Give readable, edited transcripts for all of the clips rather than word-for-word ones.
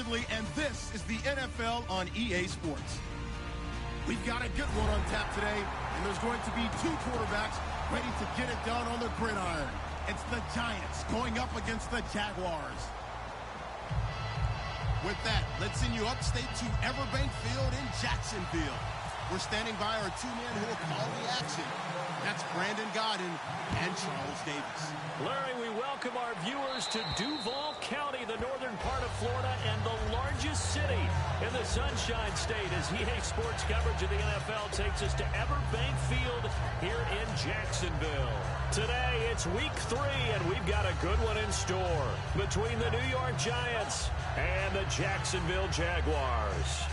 Quigley, and this is the NFL on EA Sports. We've got a good one on tap today, and there's going to be two quarterbacks ready to get it done on the gridiron. It's the Giants going up against the Jaguars. With that, let's send you upstate to Everbank Field in Jacksonville. We're standing by our two men who will call the action. That's Brandon Godden and Charles Davis. Larry, we welcome our viewers to Duval County, the northern part of Florida, and the largest city in the Sunshine State, as EA Sports coverage of the NFL takes us to Everbank Field here in Jacksonville. Today, it's week 3, and we've got a good one in store between the New York Giants and the Jacksonville Jaguars.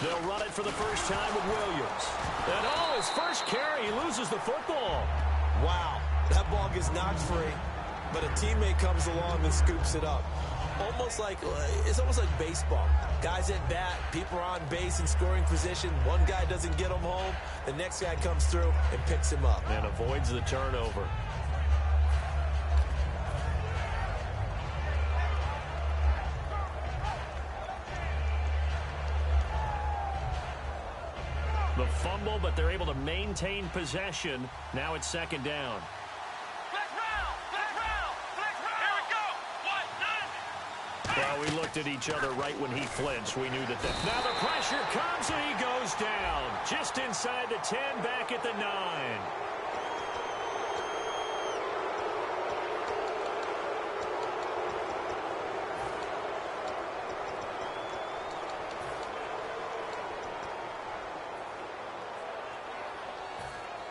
They'll run it for the first time with Williams. And his first carry, he loses the football. Wow, that ball gets knocked free, but a teammate comes along and scoops it up. It's almost like baseball. Guys at bat, people are on base in scoring position. One guy doesn't get him home. The next guy comes through and picks him up. And avoids the turnover. The fumble, but they're able to maintain possession. Now it's second down. Well, we looked at each other right when he flinched. We knew that. Now the pressure comes and he goes down. Just inside the 10, back at the 9.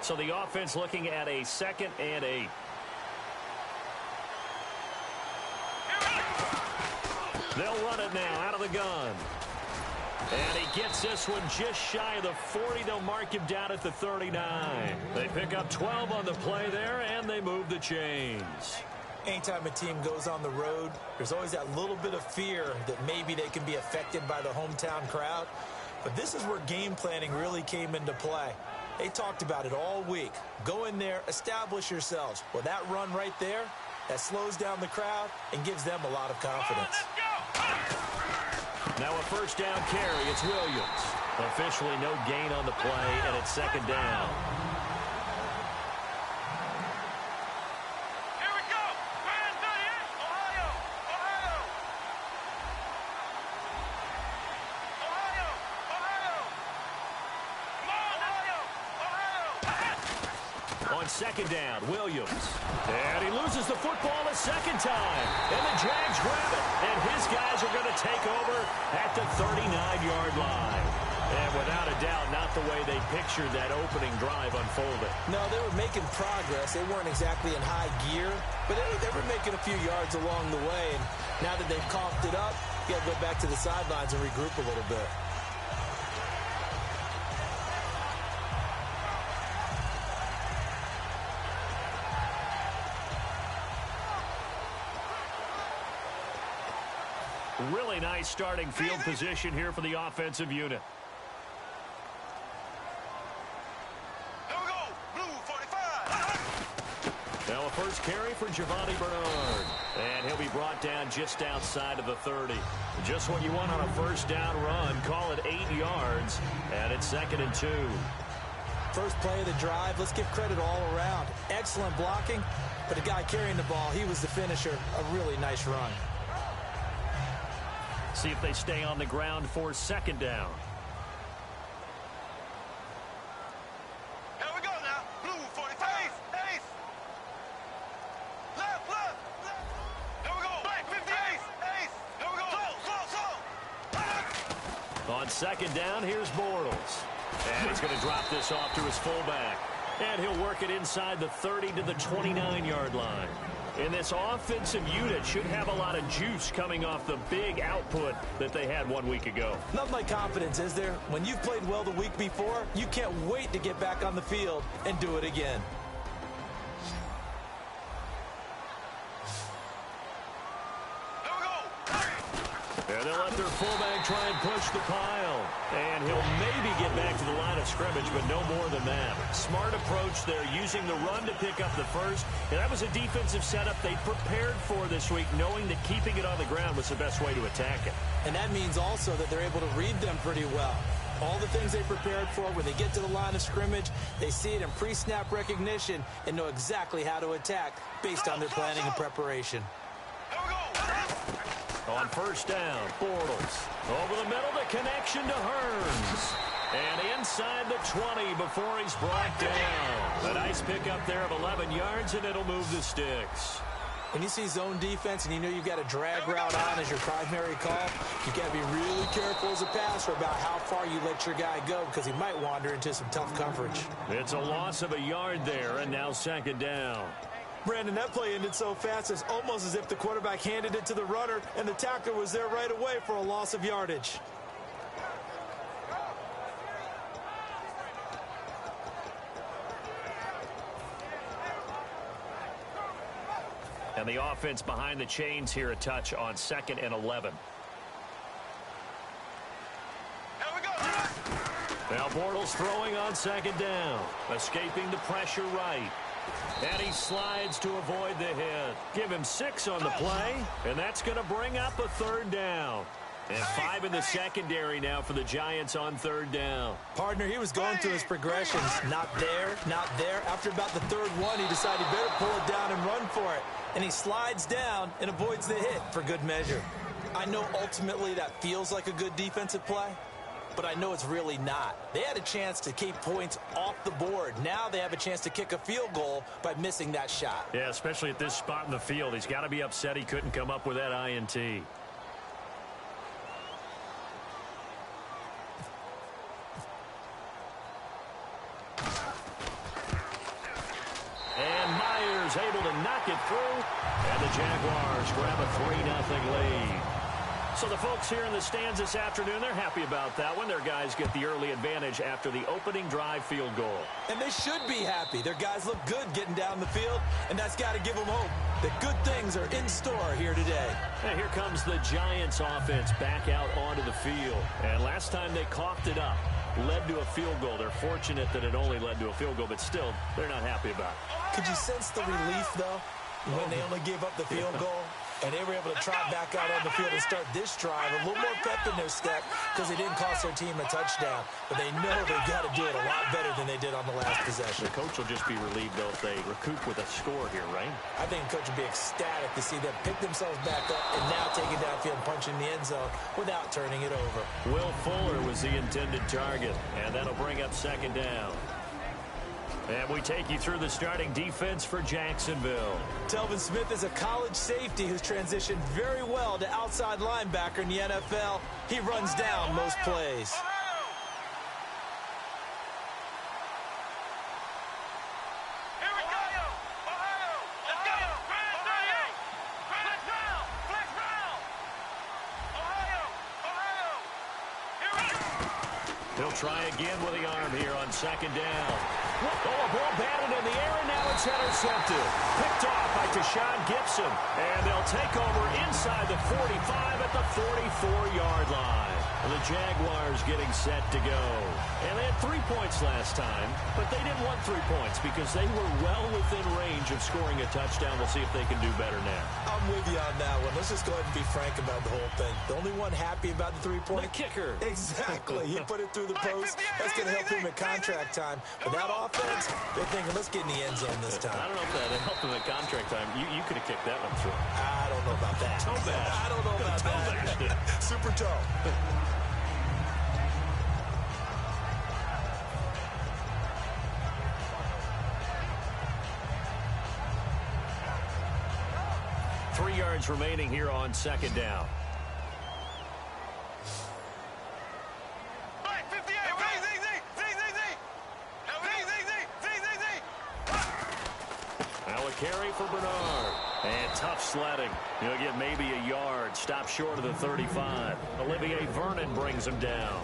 So the offense looking at a 2nd and 8. They'll run it now out of the gun. And he gets this one just shy of the 40. They'll mark him down at the 39. They pick up 12 on the play there, and they move the chains. Anytime a team goes on the road, there's always that little bit of fear that maybe they can be affected by the hometown crowd. But this is where game planning really came into play. They talked about it all week. Go in there, establish yourselves. Well, that run right there, that slows down the crowd and gives them a lot of confidence. Now a first down carry. It's Williams. Officially no gain on the play, and it's second down. Here we go. Grand Valley, Ohio. On second down, Williams. And he loses the football a second time. And the Jags grab it. And his guys are going to take over at the 39-yard line. And without a doubt, not the way they pictured that opening drive unfolded. No, they were making progress. They weren't exactly in high gear, but they were making a few yards along the way. And now that they've coughed it up, you got to go back to the sidelines and regroup a little bit. Really nice starting field position here for the offensive unit. Here we go. Blue 45. Now a first carry for Giovanni Bernard. And he'll be brought down just outside of the 30. Just what you want on a first down run. Call it 8 yards. And it's 2nd and 2. First play of the drive. Let's give credit all around. Excellent blocking. But the guy carrying the ball, he was the finisher. A really nice run. See if they stay on the ground for second down. Here we go now. Blue 45. Ace. Left. Here we go. Black 58. Ace. Here we go. Slow. On second down, here's Bortles. And he's going to drop this off to his fullback. And he'll work it inside the 30 to the 29-yard line. And this offensive unit should have a lot of juice coming off the big output that they had 1 week ago. Nothing like confidence, is there? When you've played well the week before, you can't wait to get back on the field and do it again. Here we go. And they'll let their fullback try and push the pile. And he'll maybe get back to the line of scrimmage, but no more than that. Smart approach there, using the run to pick up the first. And that was a defensive setup they prepared for this week, knowing that keeping it on the ground was the best way to attack it. And that means also that they're able to read them pretty well. All the things they prepared for, when they get to the line of scrimmage, they see it in pre-snap recognition and know exactly how to attack based on their planning and preparation. On first down, Bortles. Over the middle, the connection to Hearns. And inside the 20 before he's brought down. A nice pickup there of 11 yards, and it'll move the sticks. When you see zone defense and you know you've got a drag route on as your primary call, you've got to be really careful as a passer about how far you let your guy go because he might wander into some tough coverage. It's a loss of a yard there, and now second down. Brandon, that play ended so fast, it's almost as if the quarterback handed it to the runner and the tackler was there right away for a loss of yardage. And the offense behind the chains here, a touch on 2nd and 11. Now Bortles throwing on second down, escaping the pressure right. And he slides to avoid the hit. Give him 6 on the play, and that's going to bring up a third down. And 5 in the secondary now for the Giants on third down. Partner, he was going through his progressions. Not there, not there. After about the third one, he decided he better pull it down and run for it. And he slides down and avoids the hit for good measure. I know ultimately that feels like a good defensive play, but I know it's really not. They had a chance to keep points off the board. Now they have a chance to kick a field goal by missing that shot. Yeah, especially at this spot in the field. He's got to be upset he couldn't come up with that INT. And Myers able to knock it through. And the Jaguars grab a 3-0 lead. So the folks here in the stands this afternoon, they're happy about that one. Their guys get the early advantage after the opening drive field goal. And they should be happy. Their guys look good getting down the field, and that's got to give them hope that good things are in store here today. And here comes the Giants offense back out onto the field. And last time they coughed it up, led to a field goal. They're fortunate that it only led to a field goal, but still, they're not happy about it. Could you sense the relief, though, when they only gave up the field goal? And they were able to trot back out on the field and start this drive. A little more pep in their step because they didn't cost their team a touchdown. But they know they've got to do it a lot better than they did on the last possession. The coach will just be relieved, though, if they recoup with a score here, right? I think the coach will be ecstatic to see them pick themselves back up and now take it downfield and punch in the end zone without turning it over. Will Fuller was the intended target, and that'll bring up second down. And we take you through the starting defense for Jacksonville. Telvin Smith is a college safety who's transitioned very well to outside linebacker in the NFL. He runs down most plays. He'll try again with the arm here on second down. Oh, a ball batted in the air, and now it's intercepted. Picked off by Tashawn Gibson. And they'll take over inside the 45 at the 44-yard line. The Jaguars getting set to go. And they had 3 points last time, but they didn't want 3 points because they were well within range of scoring a touchdown. We'll see if they can do better now. I'm with you on that one. Let's just go ahead and be frank about the whole thing. The only one happy about the 3-point? The kicker. Exactly. He put it through the post. That's going to help him at contract time. But that offense, they're thinking, let's get in the end zone this time. I don't know if that helped him at contract time. You could have kicked that one through. I don't know about that. Toe bash. I don't know about that. Super toe. Remaining here on second down. Now a carry for Bernard. And tough sledding. He'll get maybe a yard. Stop short of the 35. Olivier Vernon brings him down.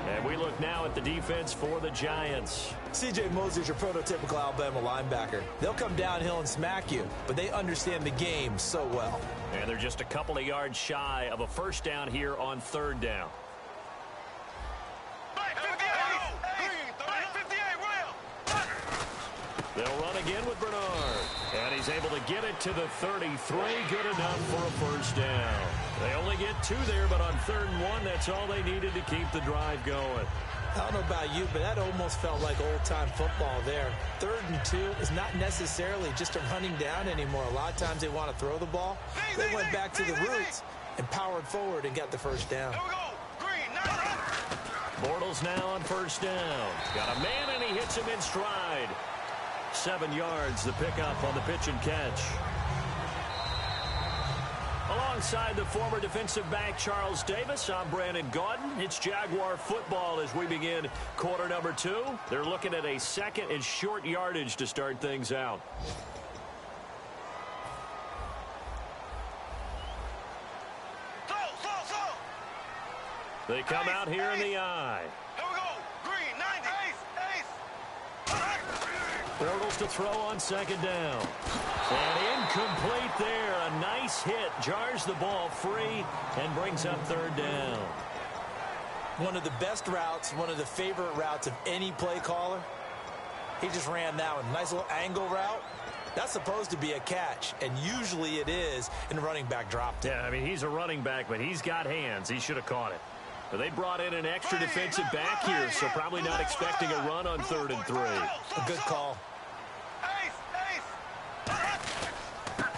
And And we look now at the defense for the Giants. C.J. Mosley's your prototypical Alabama linebacker. They'll come downhill and smack you, but they understand the game so well. And they're just a couple of yards shy of a first down here on third down. They'll run again with Bernard. And he's able to get it to the 33. Good enough for a first down. They only get 2 there, but on 3rd and 1, that's all they needed to keep the drive going. I don't know about you, but that almost felt like old-time football there. 3rd and 2 is not necessarily just a running down anymore. A lot of times they want to throw the ball. They went back to the roots and powered forward and got the first down. Bortles now on first down. Got a man, and he hits him in stride. 7 yards, the pickup on the pitch and catch. Alongside the former defensive back Charles Davis, I'm Brandon Gaudin. It's Jaguar football as we begin quarter number 2. They're looking at a 2nd and short yardage to start things out. They come out here in the eye. Here we go. Green, 90. Bortles to throw on 2nd down. And incomplete there. A nice hit. Jars the ball free and brings up 3rd down. One of the best routes, one of the favorite routes of any play caller. He just ran that one. Nice little angle route. That's supposed to be a catch, and usually it is, and the running back dropped it. Yeah, I mean, he's a running back, but he's got hands. He should have caught it. But they brought in an extra defensive back here, so probably not expecting a run on 3rd and 3. A good call.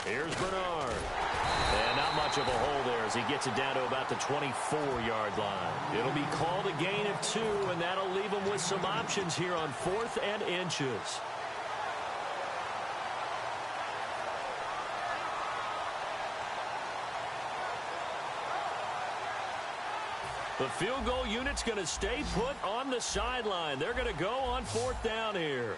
Here's Bernard. And not much of a hole there as he gets it down to about the 24-yard line. It'll be called a gain of 2, and that'll leave them with some options here on 4th and inches. The field goal unit's going to stay put on the sideline. They're going to go on 4th down here.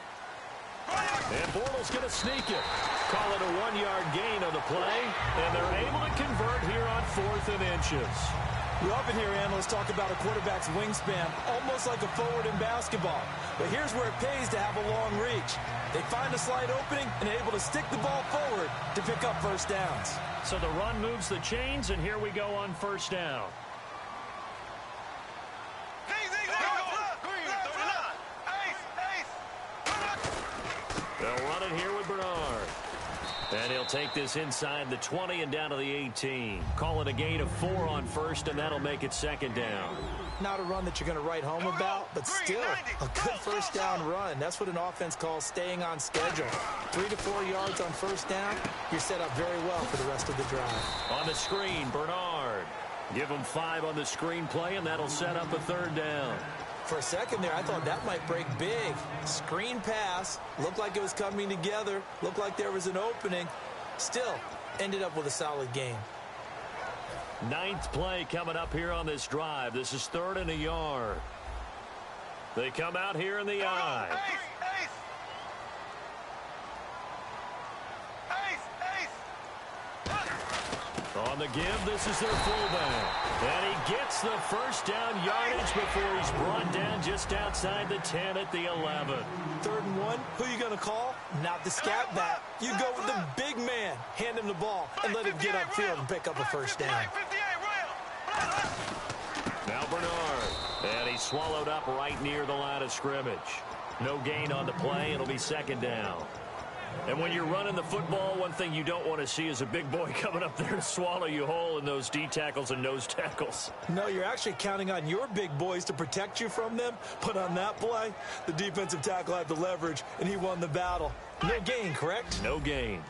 And Bortles going to sneak it. Call it a 1-yard gain on the play. And they're able to convert here on 4th and inches. We often hear analysts talk about a quarterback's wingspan, almost like a forward in basketball. But here's where it pays to have a long reach. They find a slight opening and able to stick the ball forward to pick up first downs. So the run moves the chains, and here we go on 1st down. They'll run it here with Bernard. And he'll take this inside the 20 and down to the 18. Call it a gain of 4 on 1st, and that'll make it 2nd down. Not a run that you're going to write home about, but still a good first down run. That's what an offense calls staying on schedule. 3 to 4 yards on 1st down, you're set up very well for the rest of the drive. On the screen, Bernard. Give him 5 on the screen play, and that'll set up a 3rd down. For a second there, I thought that might break big. Screen pass. Looked like it was coming together. Looked like there was an opening. Still, ended up with a solid game. 9th play coming up here on this drive. This is 3rd and a yard. They come out here in the eye. On the give, this is their fullback. And he gets the first down yardage before he's brought down just outside the 10 at the 11. 3rd and 1, who are you going to call? Not the scat back. You go with the big man. Hand him the ball and let him get upfield and pick up a first down. Now Bernard. And he's swallowed up right near the line of scrimmage. No gain on the play. It'll be 2nd down. And when you're running the football, one thing you don't want to see is a big boy coming up there to swallow you whole in those D tackles and nose tackles. No, you're actually counting on your big boys to protect you from them. But on that play, the defensive tackle had the leverage, and he won the battle. No gain, correct? No gain.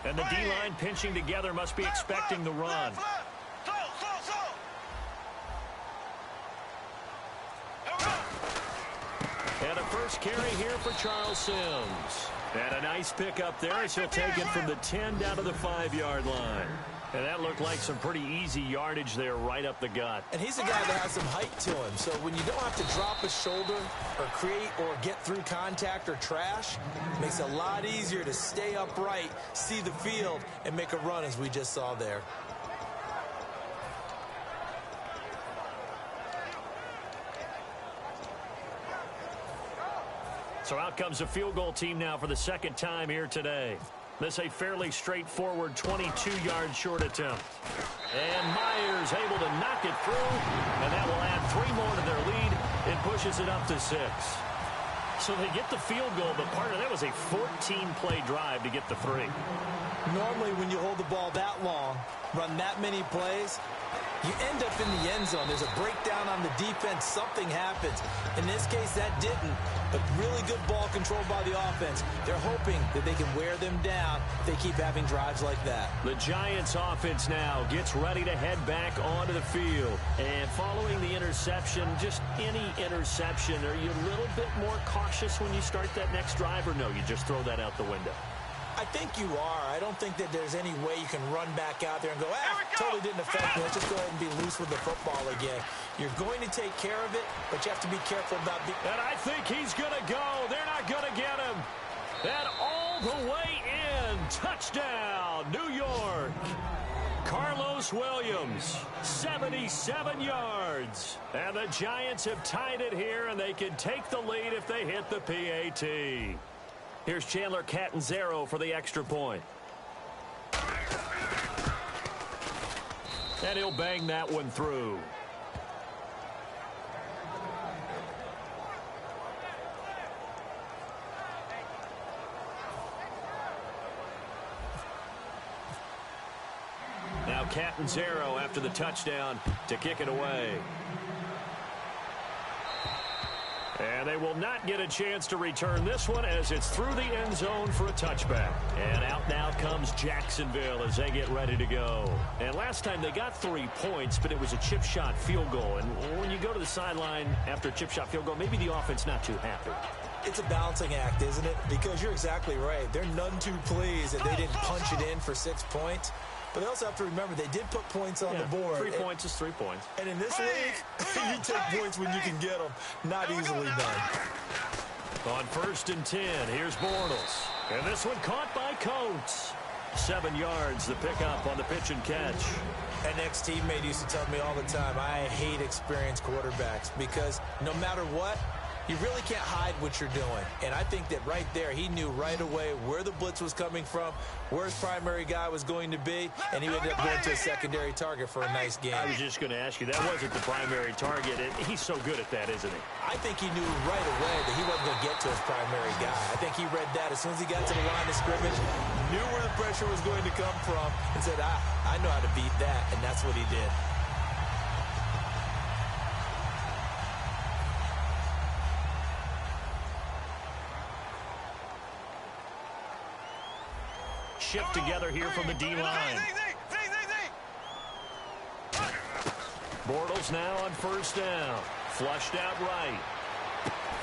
And the D-line pinching together must be expecting the run. And a first carry here for Charles Sims. And a nice pick up there as he'll take it from the 10 down to the 5-yard line. And that looked like some pretty easy yardage there right up the gut. And he's a guy that has some height to him. So when you don't have to drop a shoulder or create or get through contact or trash, it makes it a lot easier to stay upright, see the field, and make a run as we just saw there. So out comes the field goal team now for the second time here today. This a fairly straightforward 22-yard short attempt. And Myers able to knock it through, and that will add 3 more to their lead. It pushes it up to 6. So they get the field goal, but part of that was a 14-play drive to get the 3. Normally when you hold the ball that long, run that many plays, you end up in the end zone. There's a breakdown on the defense. Something happens. In this case, that didn't. But really good ball control by the offense. They're hoping that they can wear them down if they keep having drives like that. The Giants offense now gets ready to head back onto the field. And following the interception, just any interception, are you a little bit more cautious when you start that next drive, or no, you just throw that out the window? I think you are. I don't think that there's any way you can run back out there and go, totally didn't affect me. Let's just go ahead and be loose with the football again. You're going to take care of it, but you have to be careful about And I think he's going to go. They're not going to get him. And all the way in. Touchdown, New York. Carlos Williams, 77 yards. And the Giants have tied it here, and they can take the lead if they hit the PAT. Here's Chandler Catanzaro for the extra point. And he'll bang that one through. Now Catanzaro after the touchdown to kick it away. And they will not get a chance to return this one as it's through the end zone for a touchback. And out now comes Jacksonville as they get ready to go. And last time they got 3 points, but it was a chip shot field goal. And when you go to the sideline after a chip shot field goal, maybe the offense not too happy. It's a balancing act, isn't it? Because you're exactly right. They're none too pleased that they didn't punch it in for 6 points. But they also have to remember they did put points on the board. 3 points is 3 points. And in this league, you take points when you can get them. Not easily done. On 1st and 10, here's Bortles. And this one caught by Coates. 7 yards, the pickup on the pitch and catch. An ex-teammate used to tell me all the time, I hate experienced quarterbacks because no matter what, you really can't hide what you're doing. And I think that right there, he knew right away where the blitz was coming from, where his primary guy was going to be, and he ended up going to a secondary target for a nice game. I was just going to ask you, that wasn't the primary target, and he's so good at that, isn't he? I think he knew right away that he wasn't going to get to his primary guy. I think he read that as soon as he got to the line of scrimmage, knew where the pressure was going to come from, and said, I know how to beat that, and that's what he did. Shift together here from the D-line. Bortles now on 1st down. Flushed out right.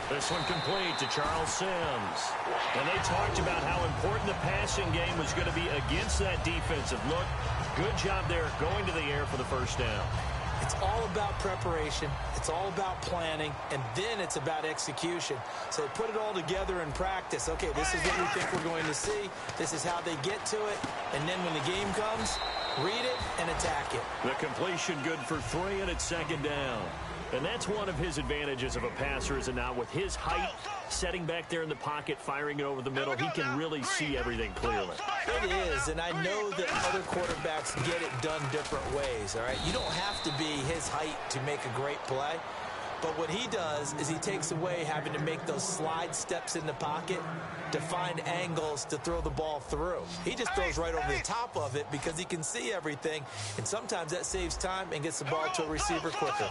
This one complete to Charles Sims. And they talked about how important the passing game was going to be against that defensive look. Good job there going to the air for the 1st down. It's all about preparation. It's all about planning. And then it's about execution. So they put it all together in practice. Okay, this is what we think we're going to see. This is how they get to it. And then when the game comes, read it and attack it. The completion good for 3, and it's 2nd down. And that's one of his advantages of a passer, is it not? With his height, setting back there in the pocket, firing it over the middle, he can really see everything clearly. It is, and I know that other quarterbacks get it done different ways, all right? You don't have to be his height to make a great play. But what he does is he takes away having to make those slide steps in the pocket to find angles to throw the ball through. He just throws right over the top of it because he can see everything, and sometimes that saves time and gets the ball to a receiver quicker.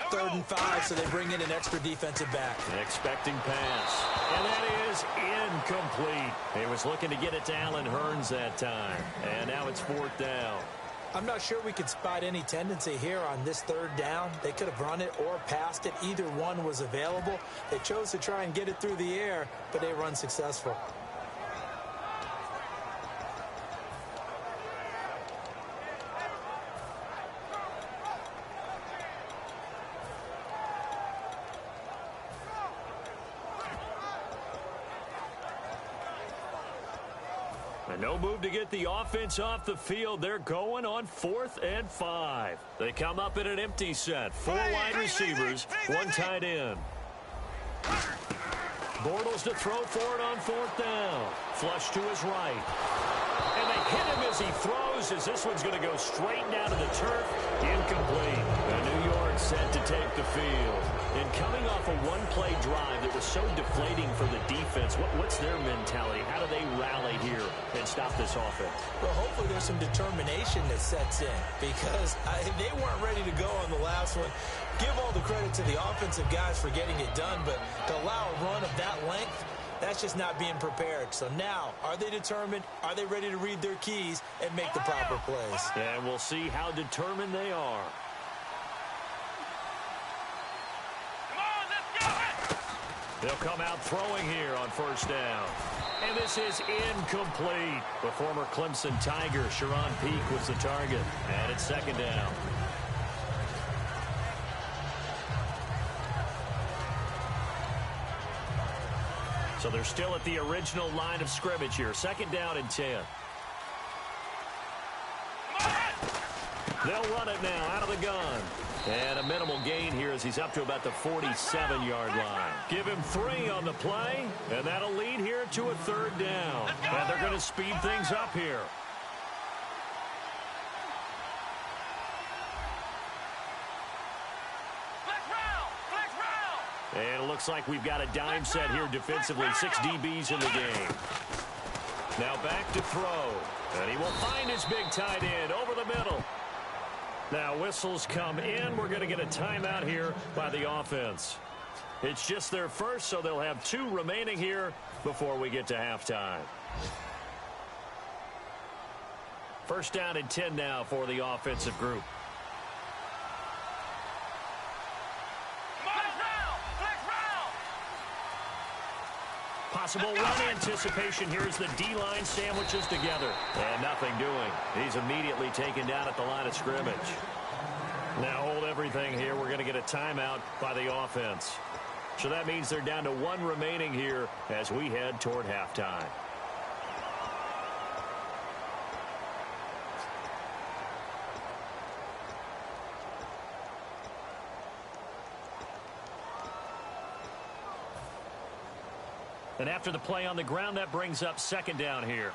3rd and 5, so they bring in an extra defensive back. An expecting pass. And that is incomplete. He was looking to get it to Allen Hurns that time. And now it's 4th down. I'm not sure we could spot any tendency here on this 3rd down. They could have run it or passed it. Either one was available. They chose to try and get it through the air, but they were unsuccessful. No move to get the offense off the field. They're going on 4th and 5. They come up in an empty set. 4 wide receivers, 1 tight end. Bortles to throw for it on 4th down. Flush to his right. And they hit him as he throws, as this one's going to go straight down to the turf. Incomplete. And New York set to take the field. And coming off a one-play drive that was so deflating for the defense, what's their mentality? How do they rally here and stop this offense? Well, hopefully there's some determination that sets in, because they weren't ready to go on the last one. Give all the credit to the offensive guys for getting it done, but to allow a run of that length, that's just not being prepared. So now, are they determined? Are they ready to read their keys and make the proper plays? And we'll see how determined they are. They'll come out throwing here on 1st down. And this is incomplete. The former Clemson Tiger, Sharon Peak, was the target. And it's 2nd down. So they're still at the original line of scrimmage here. 2nd down and 10. They'll run it now out of the gun. And a minimal gain here as he's up to about the 47-yard line. Give him 3 on the play, and that'll lead here to a 3rd down. And they're going to speed things up here. And it looks like we've got a dime set here defensively. 6 DBs in the game. Now back to throw. And he will find his big tight end over the middle. Now whistles come in. We're going to get a timeout here by the offense. It's just their first, so they'll have 2 remaining here before we get to halftime. 1st down and 10 now for the offensive group. Possible run anticipation. Here's the D-line sandwiches together. And nothing doing. He's immediately taken down at the line of scrimmage. Now hold everything here. We're going to get a timeout by the offense. So that means they're down to 1 remaining here as we head toward halftime. And after the play on the ground, that brings up 2nd down here.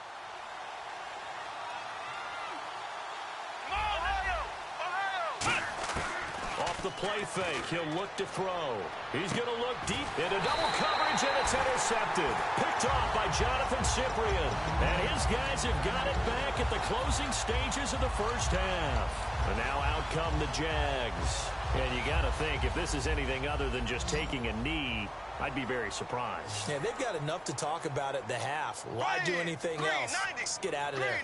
Off the play fake, he'll look to throw. He's going to look deep into double coverage, and it's intercepted. Picked off by Jonathan Cyprien. And his guys have got it back at the closing stages of the 1st half. And now out come the Jags. And you got to think, if this is anything other than just taking a knee, I'd be very surprised. Yeah, they've got enough to talk about at the half. Why do anything else? Let's get out of there.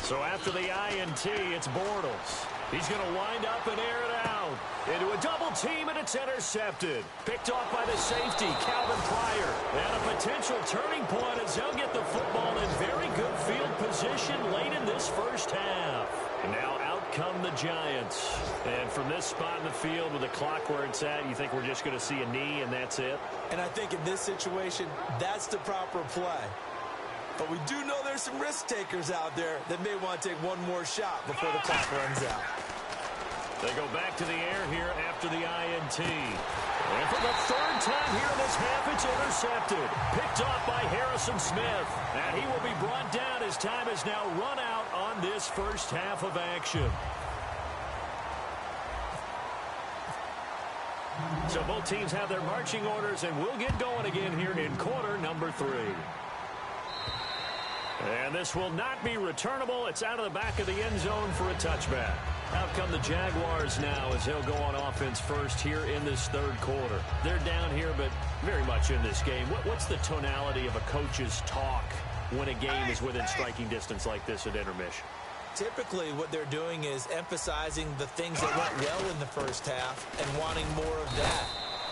So after the INT, it's Bortles. He's going to wind up and air it out. Into a double team, and it's intercepted. Picked off by the safety, Calvin Pryor. And a potential turning point as they'll get the football in very good field position late in this 1st half. And now out come the Giants. And from this spot in the field with the clock where it's at, you think we're just going to see a knee and that's it? And I think in this situation, that's the proper play. But we do know there's some risk takers out there that may want to take one more shot before the clock runs out. They go back to the air here after the INT. And for the 3rd time here in this half, it's intercepted. Picked off by Harrison Smith. And he will be brought down as time has now run out on this 1st half of action. So both teams have their marching orders, and we'll get going again here in quarter number 3. And this will not be returnable. It's out of the back of the end zone for a touchback. Out come the Jaguars now as they'll go on offense first here in this 3rd quarter. They're down here, but very much in this game. What's the tonality of a coach's talk when a game is within striking distance like this at intermission? Typically, what they're doing is emphasizing the things that went well in the 1st half and wanting more of that.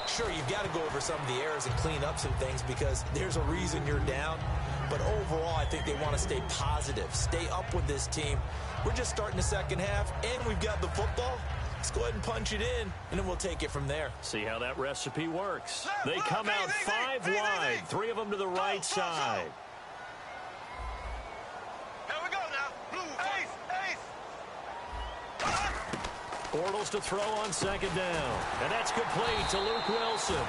Sure, you've got to go over some of the errors and clean up some things because there's a reason you're down. But overall, I think they want to stay positive, stay up with this team. We're just starting the 2nd half, and we've got the football. Let's go ahead and punch it in, and then we'll take it from there. See how that recipe works. They come out 5 wide, 3 of them to the right side. Here we go now. Blue, ace. Bortles to throw on second down. And that's complete to Luke Wilson.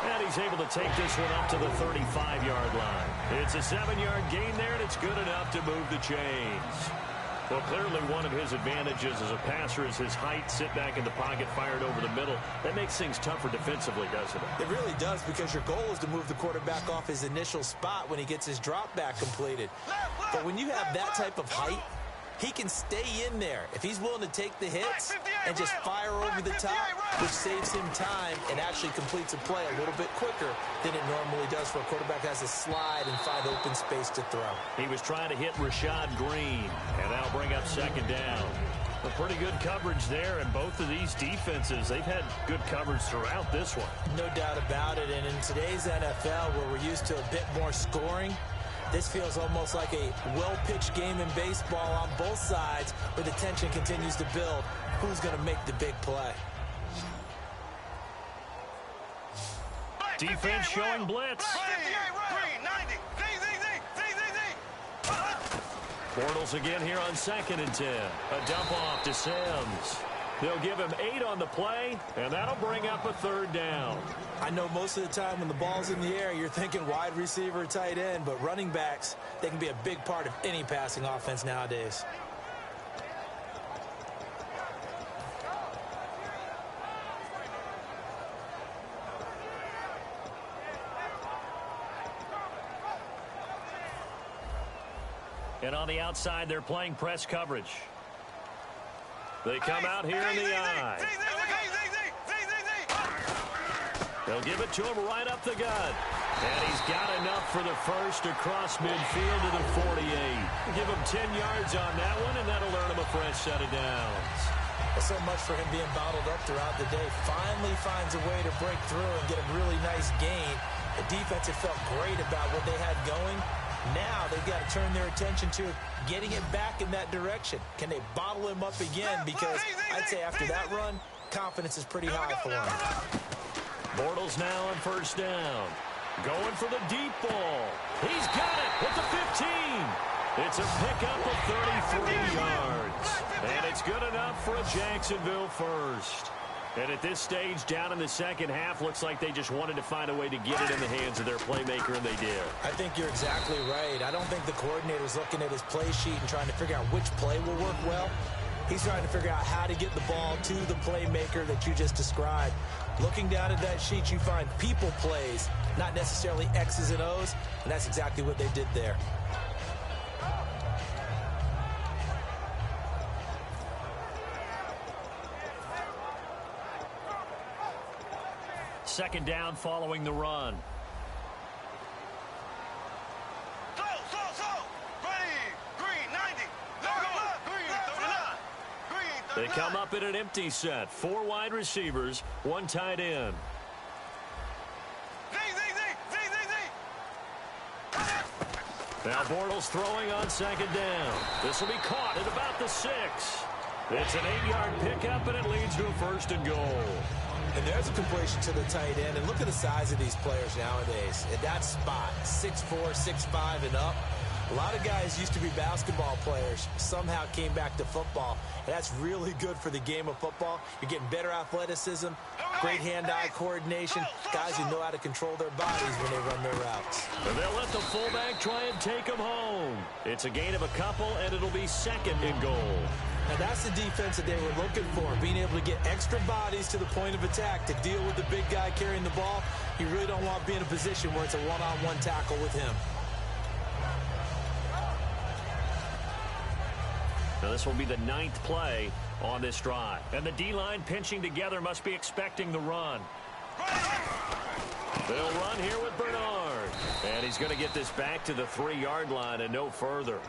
And he's able to take this one up to the 35-yard line. It's a 7-yard gain there, and it's good enough to move the chains. Well, clearly one of his advantages as a passer is his height, sit back in the pocket, fired over the middle. That makes things tougher defensively, doesn't it? It really does, because your goal is to move the quarterback off his initial spot when he gets his drop back completed. But when you have that type of height, he can stay in there if he's willing to take the hits and just fire over the top, which saves him time and actually completes a play a little bit quicker than it normally does for a quarterback that has to slide and find open space to throw. He was trying to hit Rashad Green, and that'll bring up second down. A pretty good coverage there, and both of these defenses, they've had good coverage throughout this one. No doubt about it, and in today's NFL, where we're used to a bit more scoring, this feels almost like a well-pitched game in baseball on both sides, where the tension continues to build. Who's going to make the big play? Defense showing blitz. Bortles again here on 2nd and 10. A dump off to Sims. They'll give him 8 on the play, and that'll bring up a 3rd down. I know most of the time when the ball's in the air, you're thinking wide receiver, tight end, but running backs, they can be a big part of any passing offense nowadays. And on the outside, they're playing press coverage. They come out here in the eye. They'll give it to him right up the gut. And he's got enough for the first across midfield to the 48. Give him 10 yards on that one, and that'll earn him a fresh set of downs. Well, so much for him being bottled up throughout the day. Finally finds a way to break through and get a really nice gain. The defense had felt great about what they had going. Now they've got to turn their attention to getting it back in that direction. Can they bottle him up again? Because I'd say after that run, confidence is pretty high for him. Bortles now on 1st down. Going for the deep ball. He's got it at the 15. It's a pickup of 33 yards. And it's good enough for a Jacksonville first. And at this stage, down in the second half, looks like they just wanted to find a way to get it in the hands of their playmaker, and they did. I think you're exactly right. I don't think the coordinator's looking at his play sheet and trying to figure out which play will work well. He's trying to figure out how to get the ball to the playmaker that you just described. Looking down at that sheet, you find people plays, not necessarily X's and O's, and that's exactly what they did there. Second down following the run. They come up in an empty set. 4 wide receivers, 1 tight end. Now Bortles throwing on 2nd down. This will be caught at about the 6. It's an 8-yard pickup, and it leads to a 1st and goal. And there's a completion to the tight end. And look at the size of these players nowadays. At that spot, 6'4", 6'5", and up. A lot of guys used to be basketball players, somehow came back to football. And that's really good for the game of football. You're getting better athleticism, great hand-eye coordination, guys who know how to control their bodies when they run their routes. And they'll let the fullback try and take him home. It's a gain of a couple, and it'll be 2nd and goal. And that's the defense that they were looking for, being able to get extra bodies to the point of attack to deal with the big guy carrying the ball. You really don't want to be in a position where it's a one-on-one tackle with him. Now this will be the 9th play on this drive. And the D-line pinching together must be expecting the run. They'll run here with Bernard. And he's going to get this back to the 3-yard line and no further.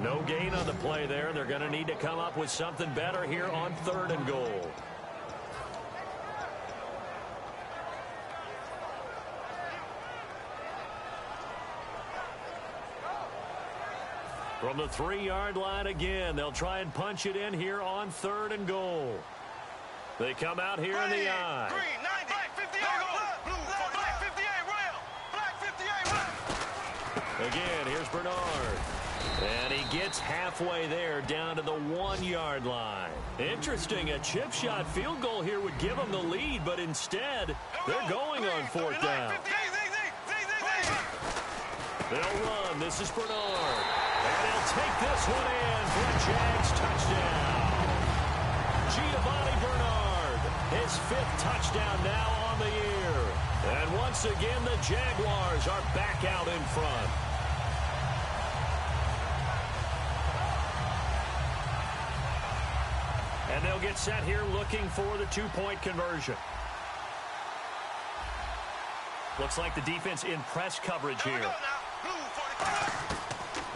No gain on the play there. They're going to need to come up with something better here on 3rd and goal. From the 3-yard line again, they'll try and punch it in here on 3rd and goal. They come out here in the eye. Green, 90, black 58, blue, black 58, rail, black 58, rail. Again, here's Bernard. And he gets halfway there, down to the 1-yard line. Interesting, a chip shot field goal here would give them the lead, but instead, they're going on 4th down. They'll run. This is Bernard. And he'll take this one in for a Jags touchdown. Giovanni Bernard, his 5th touchdown now on the year. And once again, the Jaguars are back out in front. And they'll get set here looking for the 2-point conversion. Looks like the defense in press coverage here.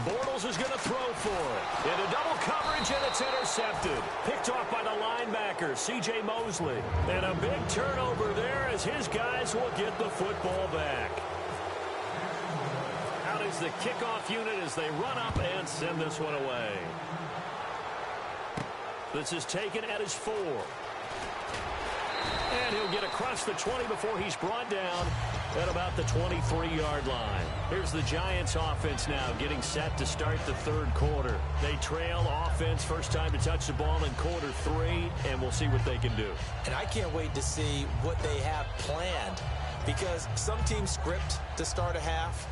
Bortles is going to throw for it. In a double coverage, and it's intercepted. Picked off by the linebacker, C.J. Mosley. And a big turnover there as his guys will get the football back. Out is the kickoff unit as they run up and send this one away. This is taken at his 4. And he'll get across the 20 before he's brought down at about the 23-yard line. Here's the Giants offense now getting set to start the 3rd quarter. They trail offense, first time to touch the ball in quarter 3, and we'll see what they can do. And I can't wait to see what they have planned, because some teams script to start a half.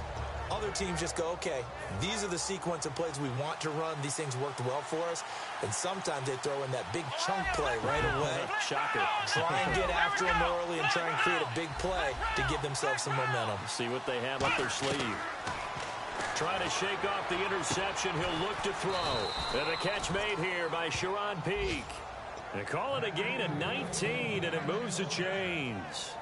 Other teams just go, okay, these are the sequence of plays we want to run. These things worked well for us. And sometimes they throw in that big chunk play right away. Shocker. Try and get after them early and try and create a big play to give themselves some momentum. See what they have up their sleeve. Trying to shake off the interception. He'll look to throw. And the catch made here by Sharon Peak. They call it a gain of 19, and it moves the chains.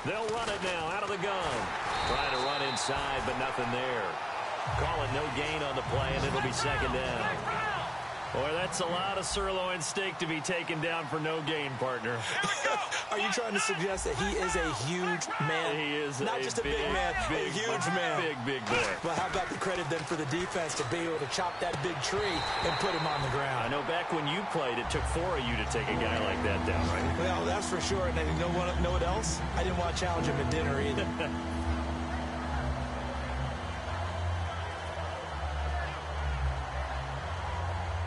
They'll run it now out of the gun. Trying to run inside, but nothing there. Call it no gain on the play, and it'll be 2nd down. Boy, that's a lot of sirloin steak to be taken down for no gain, partner. Are you trying to suggest that he is a huge man? He is not just a big man, a huge man. Big boy. Well, how about the credit then for the defense to be able to chop that big tree and put him on the ground? I know back when you played, it took 4 of you to take a guy like that down, right? Well, that's for sure. And you know what else? I didn't want to challenge him at dinner either.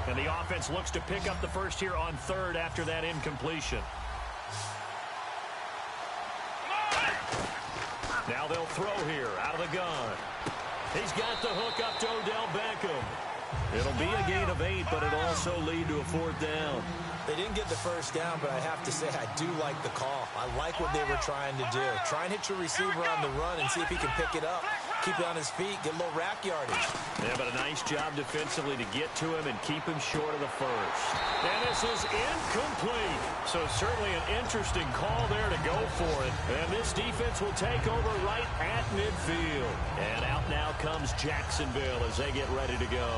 And the offense looks to pick up the first here on 3rd after that incompletion. Now they'll throw here out of the gun. He's got the hook up to Odell Beckham. It'll be a gain of 8, but it'll also lead to a 4th down. They didn't get the first down, but I have to say I do like the call. I like what they were trying to do. Try and hit your receiver on the run and see if he can pick it up. Keep it on his feet, get a little rack yardage. Yeah, but a nice job defensively to get to him and keep him short of the first. And this is incomplete. So certainly an interesting call there to go for it. And this defense will take over right at midfield. And out now comes Jacksonville as they get ready to go.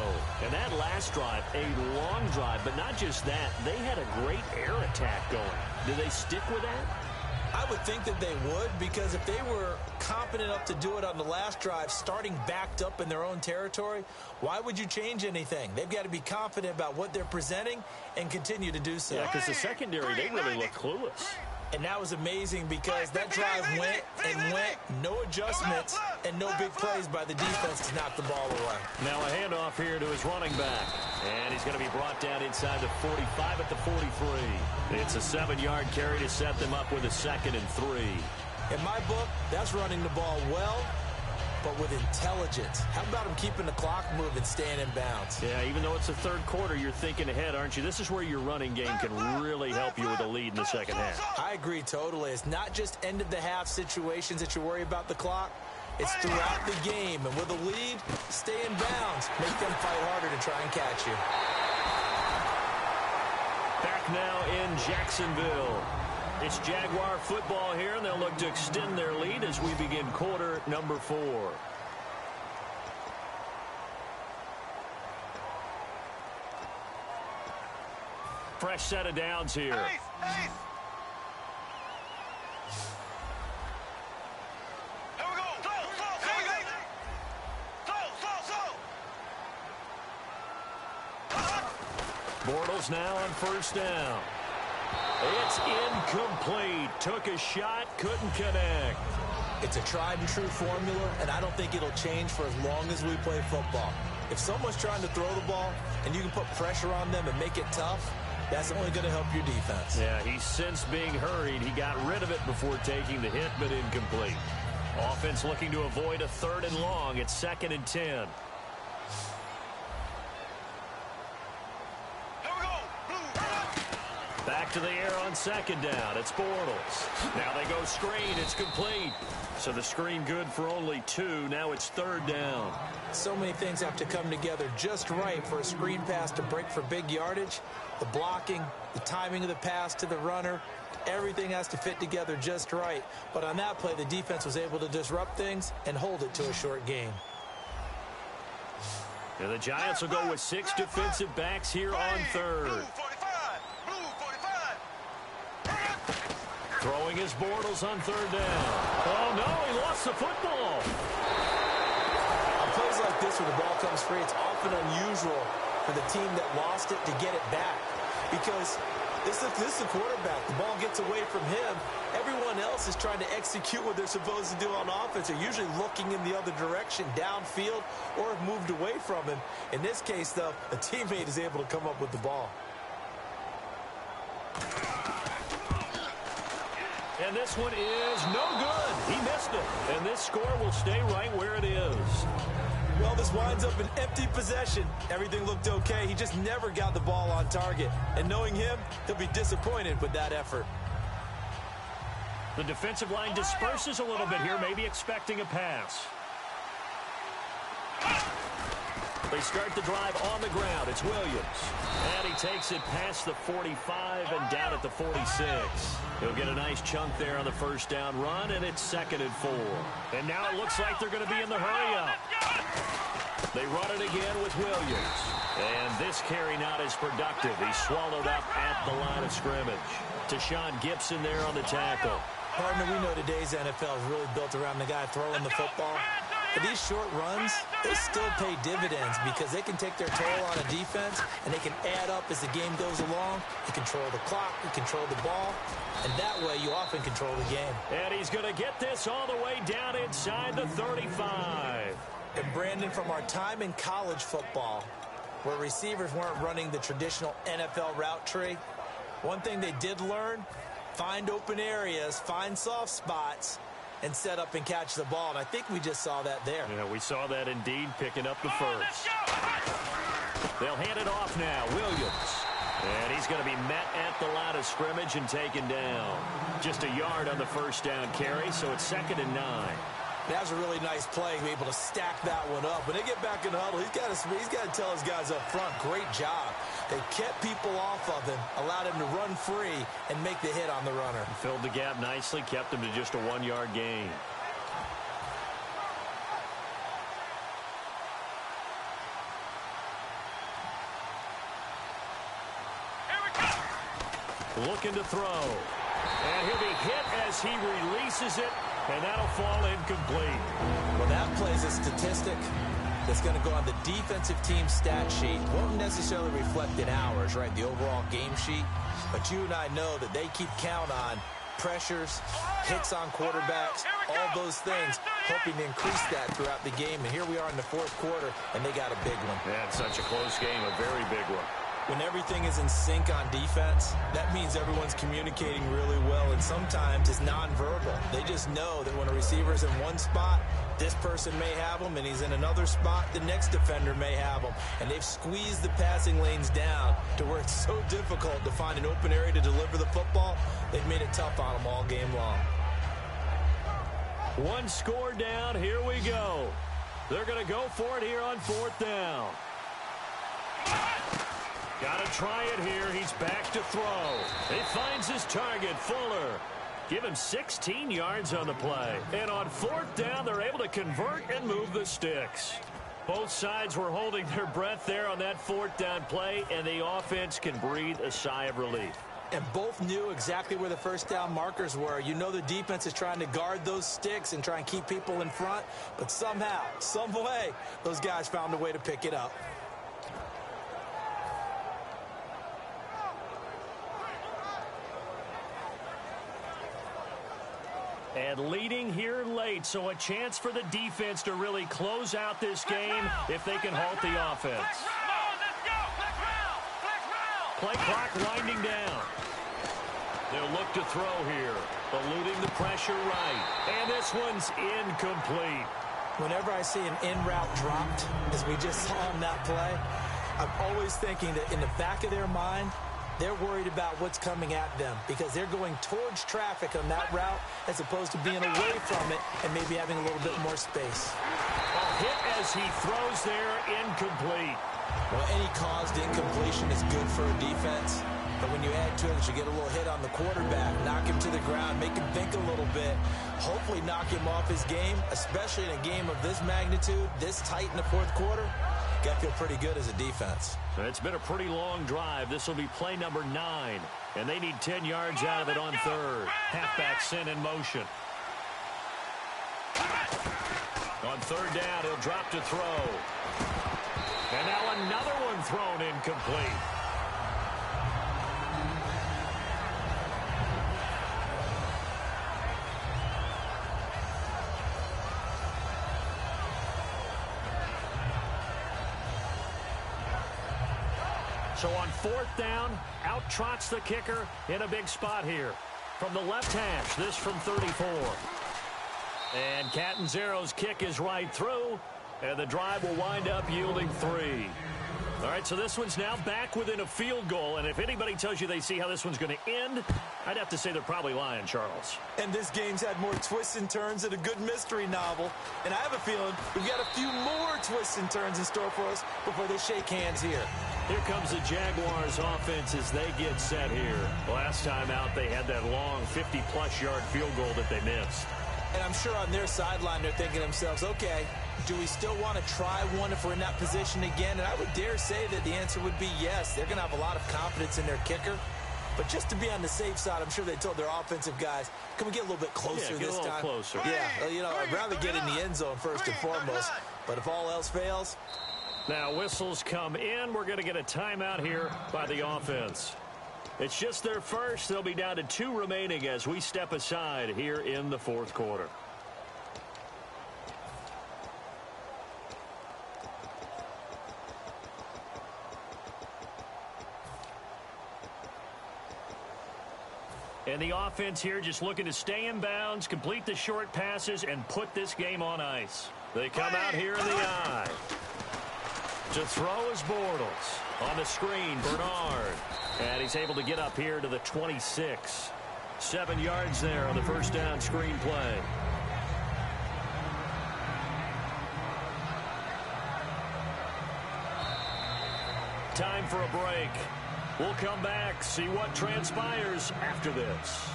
And that last drive, a long drive, but not just that. They had a great air attack going. Do they stick with that? I would think that they would, because if they were confident enough to do it on the last drive, starting backed up in their own territory, why would you change anything? They've got to be confident about what they're presenting and continue to do so. Yeah, because the secondary, they really look clueless. And that was amazing because that drive went and went, no adjustments, and no big plays by the defense to knock the ball away. Now a handoff here to his running back. And he's going to be brought down inside the 45 at the 43. It's a 7-yard carry to set them up with a 2nd and 3. In my book, that's running the ball well, but with intelligence. How about him keeping the clock moving, staying in bounds? Yeah, even though it's the 3rd quarter, you're thinking ahead, aren't you? This is where your running game can really help you with a lead in the 2nd half. I agree totally. It's not just end-of-the-half situations that you worry about the clock. It's throughout the game. And with a lead, stay in bounds. Make them fight harder to try and catch you. Back now in Jacksonville. It's Jaguar football here, and they'll look to extend their lead as we begin quarter number 4. Fresh set of downs here. Bortles now on first down. It's incomplete. Took a shot, couldn't connect. It's a tried and true formula, and I don't think it'll change for as long as we play football. If someone's trying to throw the ball and you can put pressure on them and make it tough, that's only going to help your defense. Yeah, he's since being hurried. He got rid of it before taking the hit, but incomplete. Offense looking to avoid a 3rd and long. It's 2nd and 10. Back to the air on 2nd down. It's Bortles. Now they go screen. It's complete. So the screen good for only 2. Now it's 3rd down. So many things have to come together just right for a screen pass to break for big yardage. The blocking, the timing of the pass to the runner, everything has to fit together just right. But on that play, the defense was able to disrupt things and hold it to a short gain. And the Giants will go with 6 defensive backs here on 3rd. Throwing his Bortles on 3rd down. Oh, no, he lost the football. On plays like this where the ball comes free, it's often unusual for the team that lost it to get it back. Because this is the quarterback. The ball gets away from him. Everyone else is trying to execute what they're supposed to do on offense. They're usually looking in the other direction, downfield, or have moved away from him. In this case, though, a teammate is able to come up with the ball. And this one is no good. He missed it. And this score will stay right where it is. Well, this winds up an empty possession. Everything looked okay. He just never got the ball on target. And knowing him, he'll be disappointed with that effort. The defensive line disperses a little bit here, maybe expecting a pass. They start the drive on the ground. It's Williams. And he takes it past the 45 and down at the 46. He'll get a nice chunk there on the 1st down run, and it's 2nd and 4. And now it looks like they're going to be in the hurry-up. They run it again with Williams. And this carry not as productive. He's swallowed up at the line of scrimmage. Tashawn Gibson there on the tackle. Partner, we know today's NFL is really built around the guy throwing the football. But these short runs, they still pay dividends because they can take their toll on a defense and they can add up as the game goes along. You control the clock, you control the ball, and that way you often control the game. And he's going to get this all the way down inside the 35. And Brandon, from our time in college football, where receivers weren't running the traditional NFL route tree, one thing they did learn, find open areas, find soft spots, and set up and catch the ball. And I think we just saw that there. Yeah, we saw that indeed, picking up the first. They'll hand it off now. Williams. And he's going to be met at the line of scrimmage and taken down. Just a yard on the 1st down carry, so it's 2nd and 9. That was a really nice play, be able to stack that one up. When they get back in the huddle, he's got to tell his guys up front, great job. They kept people off of him, allowed him to run free and make the hit on the runner. Filled the gap nicely, kept him to just a 1-yard gain. Looking to throw. And he'll be hit as he releases it, and that'll fall incomplete. Well, that plays a statistic that's going to go on the defensive team stat sheet. Won't necessarily reflect in ours, right, the overall game sheet. But you and I know that they keep count on pressures, hits on quarterbacks, all those things, hoping to increase that throughout the game. And here we are in the 4th quarter, and they got a big one. Yeah, it's such a close game, a very big one. When everything is in sync on defense, that means everyone's communicating really well, and sometimes it's nonverbal. They just know that when a receiver's in one spot, this person may have him, and he's in another spot, the next defender may have him. And they've squeezed the passing lanes down to where it's so difficult to find an open area to deliver the football. They've made it tough on them all game long. One score down, here we go. They're going to go for it here on 4th down. Got to try it here. He's back to throw. He finds his target, Fuller. Give him 16 yards on the play. And on 4th down, they're able to convert and move the sticks. Both sides were holding their breath there on that 4th down play, and the offense can breathe a sigh of relief. And both knew exactly where the 1st down markers were. You know the defense is trying to guard those sticks and try and keep people in front. But somehow, some way, those guys found a way to pick it up. And leading here late, so a chance for the defense to really close out this game if they can halt the offense. Play clock winding down. They'll look to throw here, eluding the pressure right. And this one's incomplete. Whenever I see an in route dropped, as we just saw on that play, I'm always thinking that in the back of their mind, they're worried about what's coming at them because they're going towards traffic on that route as opposed to being away from it and maybe having a little bit more space. A hit as he throws there, incomplete. Well, any caused incompletion is good for a defense. But when you add to it that you get a little hit on the quarterback, knock him to the ground, make him think a little bit, hopefully knock him off his game, especially in a game of this magnitude, this tight in the fourth quarter, got to feel pretty good as a defense. It's been a pretty long drive. This will be play number 9, and they need 10 yards out of it on third. Halfback sent in motion. On third down, he'll drop to throw. And now another one thrown incomplete. So on fourth down, out trots the kicker in a big spot here. From the left hash, this from 34. And Catanzaro's kick is right through, and the drive will wind up yielding 3. All right, so this one's now back within a field goal, and if anybody tells you they see how this one's going to end, I'd have to say they're probably lying, Charles. And this game's had more twists and turns than a good mystery novel. And I have a feeling we've got a few more twists and turns in store for us before they shake hands here. Here comes the Jaguars offense as they get set here. Last time out, they had that long 50-plus yard field goal that they missed. And I'm sure on their sideline they're thinking to themselves, okay, do we still want to try one if we're in that position again? And I would dare say that the answer would be yes. They're going to have a lot of confidence in their kicker. But just to be on the safe side, I'm sure they told their offensive guys, can we get a little bit closer this time? Closer. Yeah, you know, I'd rather get in the end zone first and foremost. But if all else fails. Now whistles come in. We're going to get a timeout here by the offense. It's just their first. They'll be down to 2 remaining as we step aside here in the fourth quarter. And the offense here just looking to stay in bounds, complete the short passes, and put this game on ice. They come out here in the eye. To throw is Bortles. On the screen, Bernard. And he's able to get up here to the 26. 7 yards there on the first down screen play. Time for a break. We'll come back, see what transpires after this.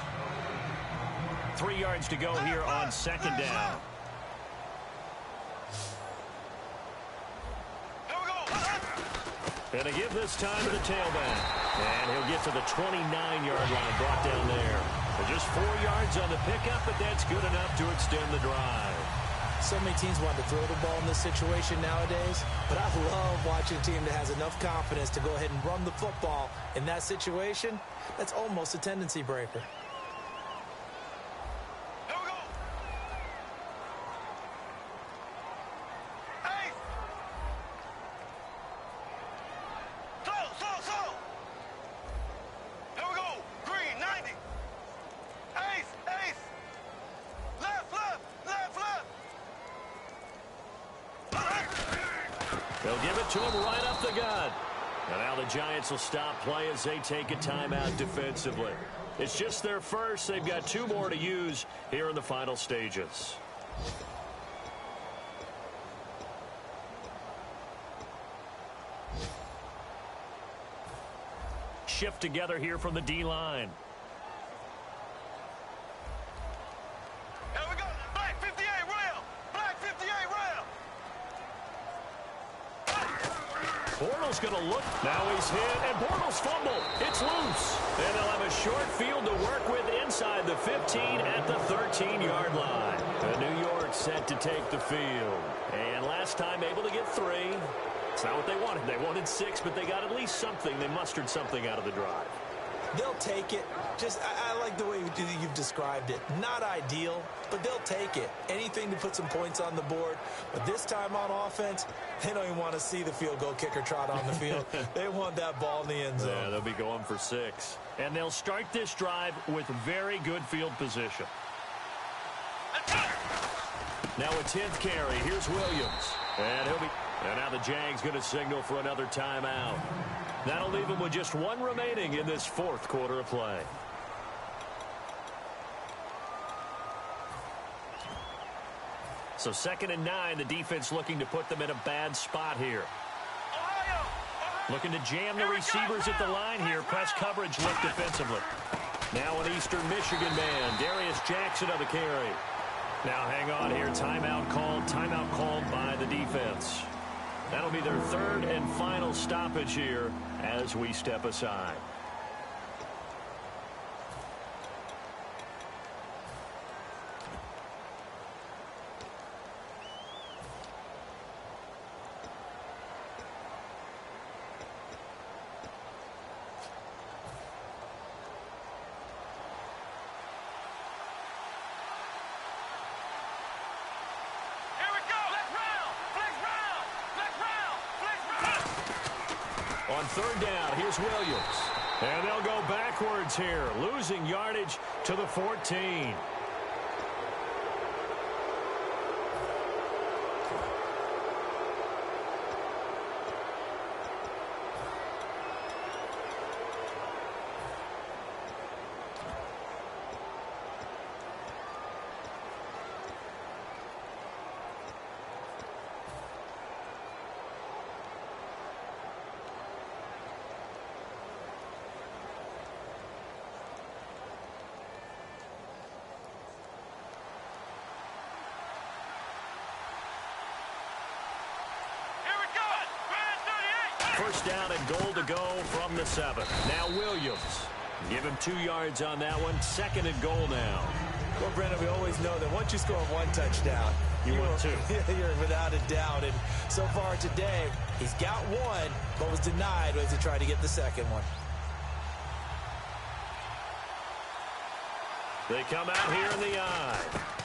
3 yards to go here on second down. And a give this time to the tailback. And he'll get to the 29-yard line, brought down there. So just 4 yards on the pickup, but that's good enough to extend the drive. So many teams want to throw the ball in this situation nowadays, but I love watching a team that has enough confidence to go ahead and run the football in that situation. That's almost a tendency breaker. They'll give it to him right up the gut. And now the Giants will stop play as they take a timeout defensively. It's just their first. They've got 2 more to use here in the final stages. Shift together here from the D-line. Bortles going to look. Now he's hit, and Bortles fumble. It's loose. And they'll have a short field to work with inside the 15 at the 13-yard line. And New York set to take the field. And last time able to get 3. It's not what they wanted. They wanted 6, but they got at least something. They mustered something out of the drive. They'll take it. I like like the way you've described it. Not ideal, but they'll take it. Anything to put some points on the board. But this time on offense, they don't even want to see the field goal kicker trot on the field. They want that ball in the end zone. Yeah, they'll be going for 6. And they'll start this drive with very good field position. Now a 10th carry. Here's Williams. And now the Jags going to signal for another timeout. That'll leave them with just 1 remaining in this 4th quarter of play. So 2nd and 9, the defense looking to put them in a bad spot here. Looking to jam the receivers at the line here. Press coverage look defensively. Now an Eastern Michigan man, Darius Jackson on the carry. Now hang on here. Timeout called by the defense. That'll be their 3rd and final stoppage here as we step aside. On 3rd down, here's Williams. And they'll go backwards here, losing yardage to the 14. First down and goal to go from the 7. Now Williams. Give him 2 yards on that one. 2nd and goal now. Well, Brendan, we always know that once you score 1 touchdown, you want 2. You're without a doubt. And so far today, he's got 1, but was denied as he tried to get the 2nd one. They come out here in the eye.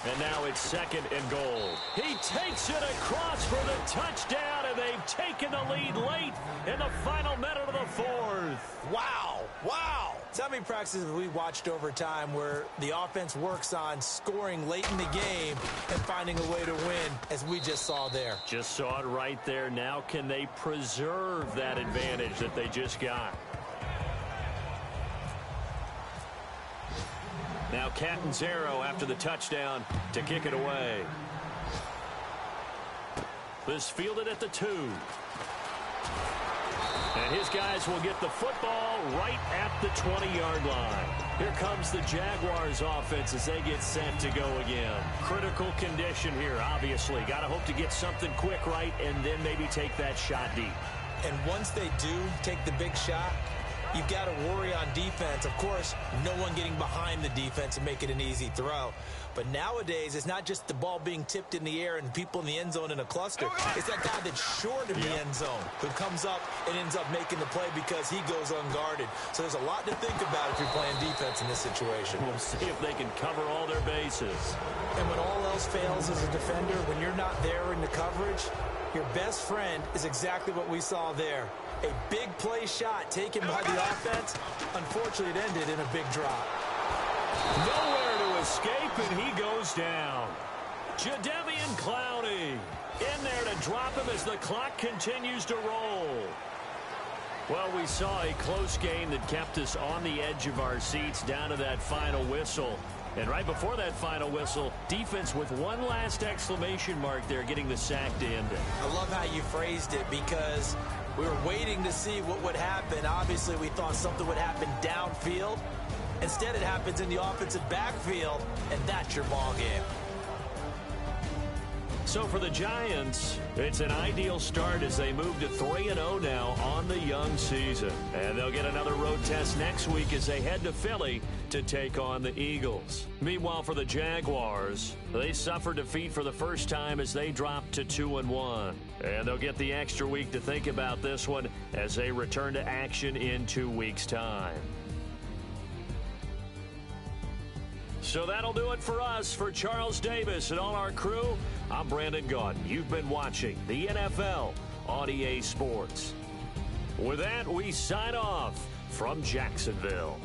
And now it's 2nd and goal. He takes it across for the touchdown, and they've taken the lead late in the final minute of the 4th. Wow. Wow. So how many practices have we watched over time where the offense works on scoring late in the game and finding a way to win, as we just saw there? Just saw it right there. Now can they preserve that advantage that they just got? Now Catanzaro after the touchdown to kick it away. This fielded at the 2. And his guys will get the football right at the 20-yard line. Here comes the Jaguars offense as they get set to go again. Critical condition here, obviously. Got to hope to get something quick right and then maybe take that shot deep. And once they do take the big shot, you've got to worry on defense. Of course, no one getting behind the defense and make it an easy throw. But nowadays, it's not just the ball being tipped in the air and people in the end zone in a cluster. It's that guy that's short in the end zone who comes up and ends up making the play because he goes unguarded. So there's a lot to think about if you're playing defense in this situation. We'll see if they can cover all their bases. And when all else fails as a defender, when you're not there in the coverage, your best friend is exactly what we saw there. A big play shot taken by the offense. Unfortunately, it ended in a big drop. Nowhere to escape, and he goes down. Jadeveon Clowney in there to drop him as the clock continues to roll. Well, we saw a close game that kept us on the edge of our seats down to that final whistle. And right before that final whistle, defense with one last exclamation mark there, getting the sack to end it. I love how you phrased it because we were waiting to see what would happen. Obviously, we thought something would happen downfield. Instead, it happens in the offensive backfield, and that's your ball game. So for the Giants, it's an ideal start as they move to 3-0 now on the young season. And they'll get another road test next week as they head to Philly to take on the Eagles. Meanwhile, for the Jaguars, they suffered defeat for the first time as they dropped to 2-1. And they'll get the extra week to think about this one as they return to action in 2 weeks' time. So that'll do it for us. For Charles Davis and all our crew, I'm Brandon Gaudin. You've been watching the NFL on EA Sports. With that, we sign off from Jacksonville.